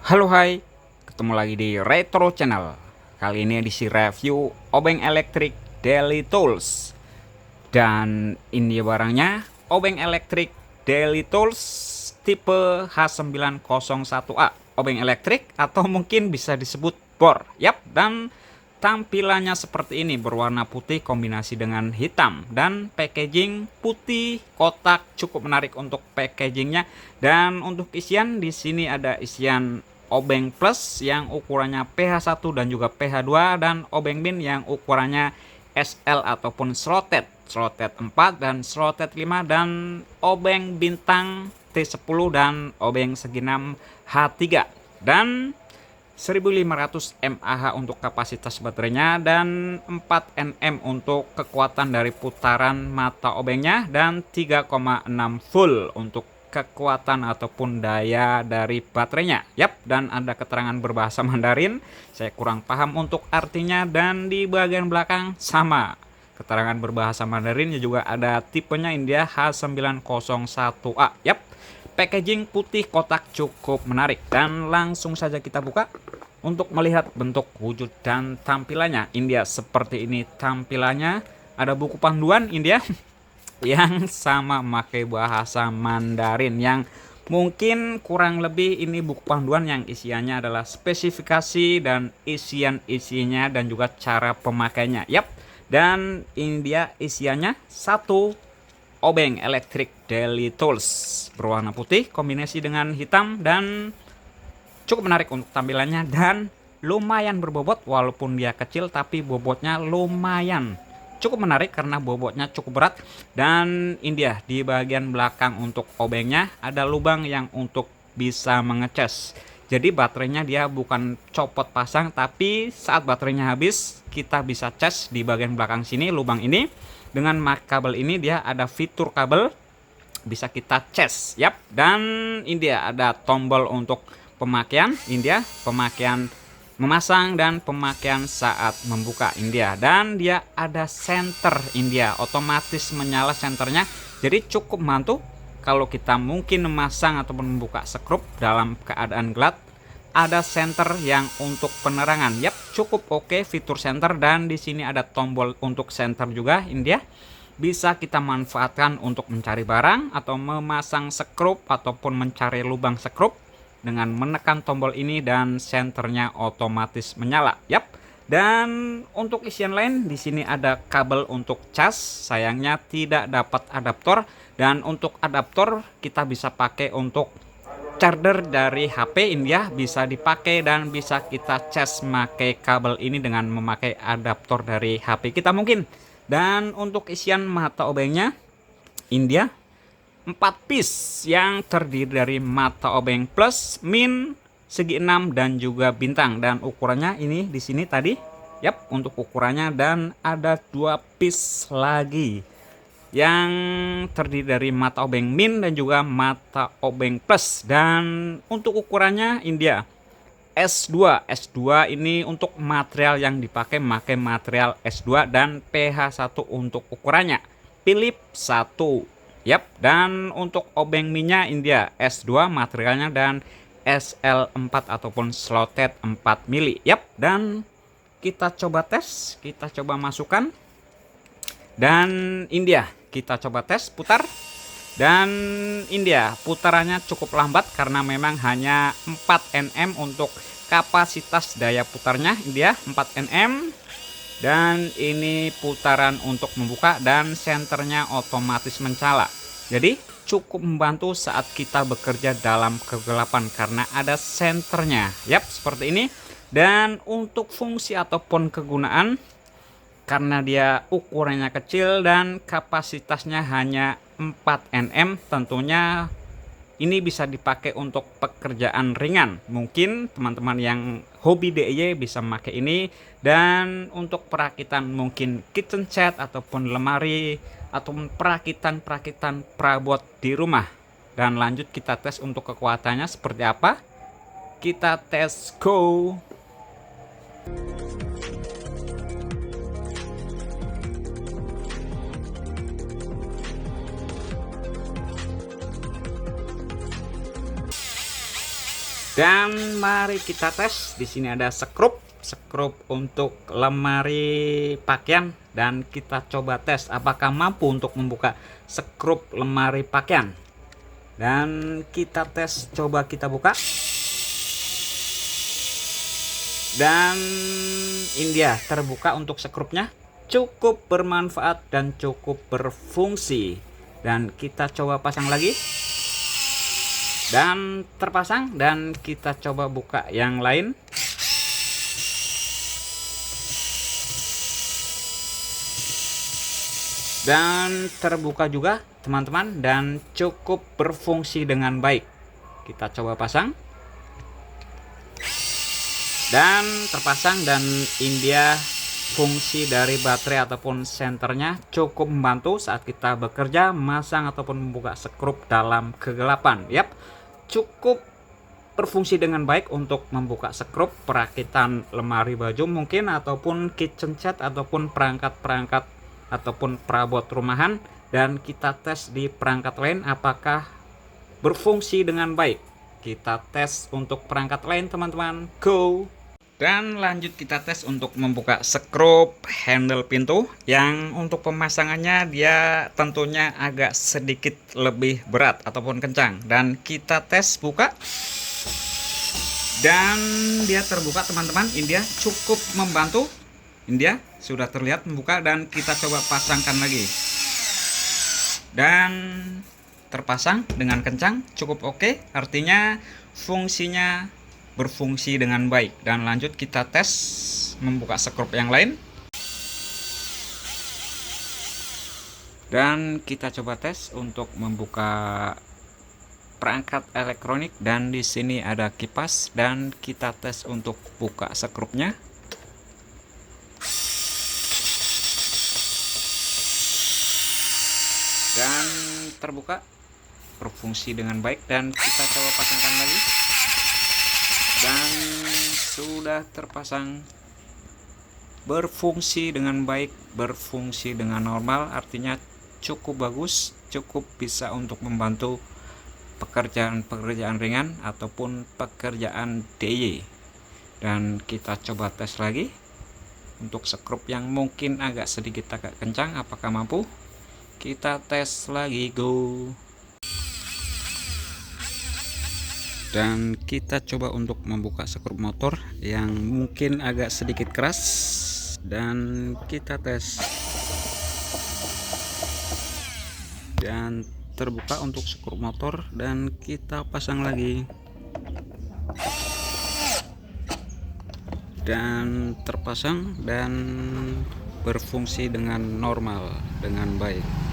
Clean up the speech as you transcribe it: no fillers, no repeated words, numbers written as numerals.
Halo hai, ketemu lagi di Retro Channel. Kali ini edisi review obeng elektrik Daily Tools. Dan ini barangnya, obeng elektrik Daily Tools tipe H901A. Obeng elektrik atau mungkin bisa disebut bor. Yap, dan tampilannya seperti ini, berwarna putih kombinasi dengan hitam dan packaging putih kotak, cukup menarik untuk packagingnya. Dan untuk isian, di sini ada isian obeng plus yang ukurannya PH1 dan juga PH2, dan obeng min yang ukurannya SL ataupun slotted 4 dan slotted 5, dan obeng bintang T10 dan obeng segi 6 H3 dan 1500 mAh untuk kapasitas baterainya, dan 4 Nm untuk kekuatan dari putaran mata obengnya, dan 3,6 volt untuk kekuatan ataupun daya dari baterainya. Yap, dan ada keterangan berbahasa Mandarin, saya kurang paham untuk artinya, dan di bagian belakang sama keterangan berbahasa Mandarin, juga ada tipenya India H901A. Yap, packaging putih kotak cukup menarik, dan langsung saja kita buka untuk melihat bentuk wujud dan tampilannya. India seperti ini tampilannya, ada buku panduan India yang sama pakai bahasa Mandarin, yang mungkin kurang lebih ini buku panduan yang isiannya adalah spesifikasi dan isian-isinya dan juga cara pemakainya. Yap, dan India isiannya satu obeng elektrik Daily Tools berwarna putih kombinasi dengan hitam, dan cukup menarik untuk tampilannya dan lumayan berbobot. Walaupun dia kecil tapi bobotnya lumayan cukup menarik karena bobotnya cukup berat. Dan India di bagian belakang untuk obengnya ada lubang yang untuk bisa mengecas. Jadi baterainya dia bukan copot pasang, tapi saat baterainya habis kita bisa cas di bagian belakang sini lubang ini. Dengan kabel ini dia ada fitur kabel bisa kita cas. Yap, dan India ada tombol untuk pemakaian India, pemakaian memasang dan pemakaian saat membuka India, dan dia ada senter India otomatis menyala senternya, jadi cukup membantu kalau kita mungkin memasang ataupun membuka skrup dalam keadaan gelap. Ada senter yang untuk penerangan. Yap, cukup oke fitur senter, dan di sini ada tombol untuk senter juga India, bisa kita manfaatkan untuk mencari barang atau memasang skrup ataupun mencari lubang skrup dengan menekan tombol ini, dan senternya otomatis menyala. Yap, dan untuk isian lain di sini ada kabel untuk cas, sayangnya tidak dapat adaptor, dan untuk adaptor kita bisa pakai untuk charger dari HP India, bisa dipakai dan bisa kita cas pakai kabel ini dengan memakai adaptor dari HP kita mungkin. Dan untuk isian mata obengnya India 4 piece yang terdiri dari mata obeng plus, min, segi 6 dan juga bintang, dan ukurannya ini di sini tadi. Yap, untuk ukurannya, dan ada 2 piece lagi yang terdiri dari mata obeng min dan juga mata obeng plus, dan untuk ukurannya India S2 ini untuk material yang dipakai material S2, dan PH1 untuk ukurannya Philips 1. Yap, dan untuk obeng minyak India S2 materialnya, dan SL4 ataupun slotted 4 mili. Yap, dan kita coba tes, kita coba masukkan, dan India kita coba tes putar, dan India putarannya cukup lambat karena memang hanya 4 Nm untuk kapasitas daya putarnya India 4 Nm. Dan ini putaran untuk membuka, dan senternya otomatis menyala, jadi cukup membantu saat kita bekerja dalam kegelapan karena ada senternya. Yap, seperti ini. Dan untuk fungsi ataupun kegunaan, karena dia ukurannya kecil dan kapasitasnya hanya 4 Nm, tentunya ini bisa dipakai untuk pekerjaan ringan. Mungkin teman-teman yang hobi DIY bisa memakai ini, dan untuk perakitan mungkin kitchen set ataupun lemari ataupun perakitan perabot di rumah. Dan lanjut kita tes untuk kekuatannya seperti apa. Kita tes, go. Dan mari kita tes. Di sini ada skrup untuk lemari pakaian, dan kita coba tes apakah mampu untuk membuka skrup lemari pakaian. Dan kita tes, coba kita buka. Dan ini dia terbuka untuk skrupnya, cukup bermanfaat dan cukup berfungsi. Dan kita coba pasang lagi, dan terpasang. Dan kita coba buka yang lain. Dan terbuka juga teman-teman, dan cukup berfungsi dengan baik. Kita coba pasang, dan terpasang. Dan ini dia fungsi dari baterai ataupun senternya, cukup membantu saat kita bekerja, masang ataupun membuka skrup dalam kegelapan. Yap, cukup berfungsi dengan baik untuk membuka skrup perakitan lemari baju mungkin, ataupun kitchen set, ataupun perangkat-perangkat ataupun perabot rumahan. Dan kita tes di perangkat lain apakah berfungsi dengan baik. Kita tes untuk perangkat lain teman-teman, go. Dan lanjut kita tes untuk membuka skrup handle pintu, yang untuk pemasangannya dia tentunya agak sedikit lebih berat ataupun kencang. Dan kita tes buka, dan dia terbuka teman-teman. Ini dia cukup membantu. Ini dia sudah terlihat membuka, dan kita coba pasangkan lagi. Dan terpasang dengan kencang, cukup oke. Artinya fungsinya berfungsi dengan baik. Dan lanjut kita tes membuka skrup yang lain. Dan kita coba tes untuk membuka perangkat elektronik, dan di sini ada kipas. Dan kita tes untuk buka skrupnya. Dan terbuka, berfungsi dengan baik. Dan kita coba pasangkan lagi, dan sudah terpasang, berfungsi dengan baik, berfungsi dengan normal. Artinya cukup bagus, cukup bisa untuk membantu pekerjaan-pekerjaan ringan ataupun pekerjaan DIY. Dan kita coba tes lagi untuk skrup yang mungkin agak sedikit agak kencang, apakah mampu. Kita tes lagi, go. Dan kita coba untuk membuka skrup motor yang mungkin agak sedikit keras, dan kita tes. Dan terbuka untuk skrup motor, dan kita pasang lagi. Dan terpasang dan berfungsi dengan normal, dengan baik.